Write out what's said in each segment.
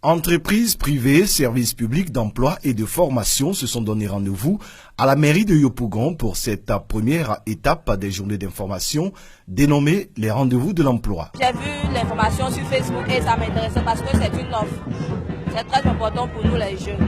Entreprises privées, services publics d'emploi et de formation se sont donné rendez-vous à la mairie de Yopougon pour cette première étape des journées d'information dénommée les rendez-vous de l'emploi. J'ai vu l'information sur Facebook et ça m'intéressait parce que c'est une offre. C'est très important pour nous les jeunes.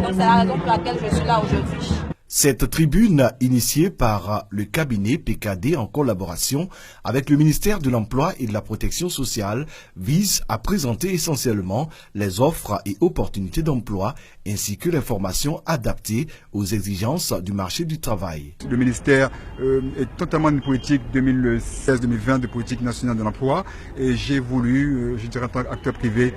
Donc c'est la raison pour laquelle je suis là aujourd'hui. Cette tribune, initiée par le cabinet PKD en collaboration avec le ministère de l'Emploi et de la Protection sociale, vise à présenter essentiellement les offres et opportunités d'emploi ainsi que l'information adaptée aux exigences du marché du travail. Le ministère est totalement une politique 2016-2020 de politique nationale de l'emploi et j'ai voulu, je dirais en tant qu'acteur privé,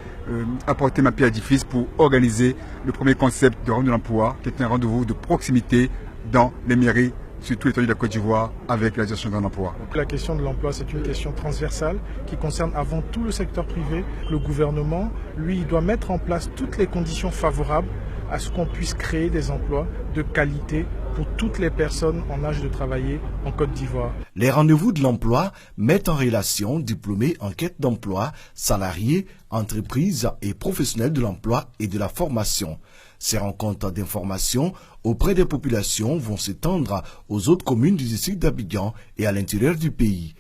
apporter ma pierre à l'édifice pour organiser le premier concept de rendez-vous de l'emploi qui est un rendez-vous de proximité dans les mairies sur tout l'étendue de la Côte d'Ivoire avec la gestion de l'emploi. La question de l'emploi, c'est une question transversale qui concerne avant tout le secteur privé. Le gouvernement, lui, doit mettre en place toutes les conditions favorables à ce qu'on puisse créer des emplois de qualité pour toutes les personnes en âge de travailler en Côte d'Ivoire. Les rendez-vous de l'emploi mettent en relation diplômés en quête d'emploi, salariés, entreprises et professionnels de l'emploi et de la formation. Ces rencontres d'information auprès des populations vont s'étendre aux autres communes du district d'Abidjan et à l'intérieur du pays.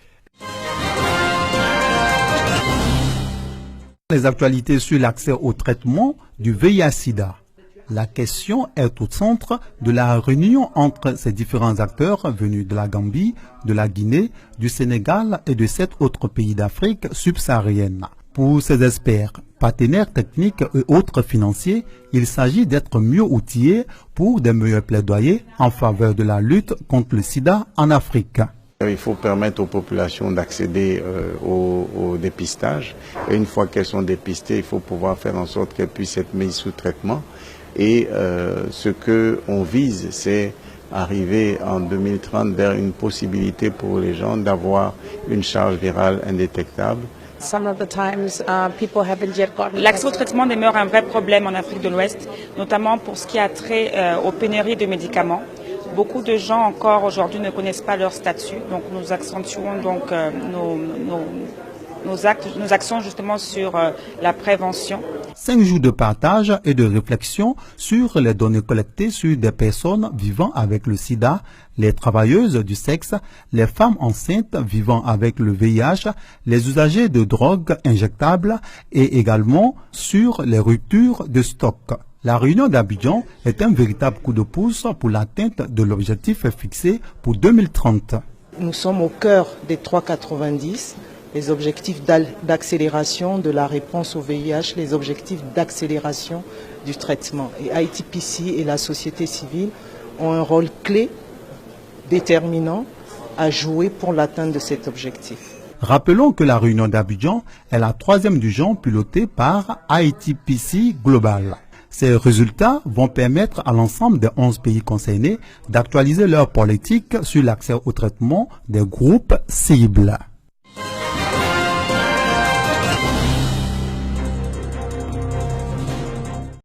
Les actualités sur l'accès au traitement du VIH-Sida. La question est au centre de la réunion entre ces différents acteurs venus de la Gambie, de la Guinée, du Sénégal et de 7 autres pays d'Afrique subsaharienne. Pour ces experts, partenaires techniques et autres financiers, il s'agit d'être mieux outillés pour des meilleurs plaidoyers en faveur de la lutte contre le sida en Afrique. Il faut permettre aux populations d'accéder au dépistage. Et une fois qu'elles sont dépistées, il faut pouvoir faire en sorte qu'elles puissent être mises sous traitement. Et ce qu'on vise, c'est arriver en 2030 vers une possibilité pour les gens d'avoir une charge virale indétectable. L'accès au traitement demeure un vrai problème en Afrique de l'Ouest, notamment pour ce qui a trait aux pénuries de médicaments. Beaucoup de gens encore aujourd'hui ne connaissent pas leur statut, donc nous accentuons donc nos actions justement sur la prévention. 5 jours de partage et de réflexion sur les données collectées sur des personnes vivant avec le sida, les travailleuses du sexe, les femmes enceintes vivant avec le VIH, les usagers de drogues injectables et également sur les ruptures de stock. La réunion d'Abidjan est un véritable coup de pouce pour l'atteinte de l'objectif fixé pour 2030. Nous sommes au cœur des 3,90, les objectifs d'accélération de la réponse au VIH, les objectifs d'accélération du traitement. Et ITPC et la société civile ont un rôle clé, déterminant, à jouer pour l'atteinte de cet objectif. Rappelons que la réunion d'Abidjan est la 3e du genre pilotée par ITPC Global. Ces résultats vont permettre à l'ensemble des 11 pays concernés d'actualiser leur politique sur l'accès au traitement des groupes cibles.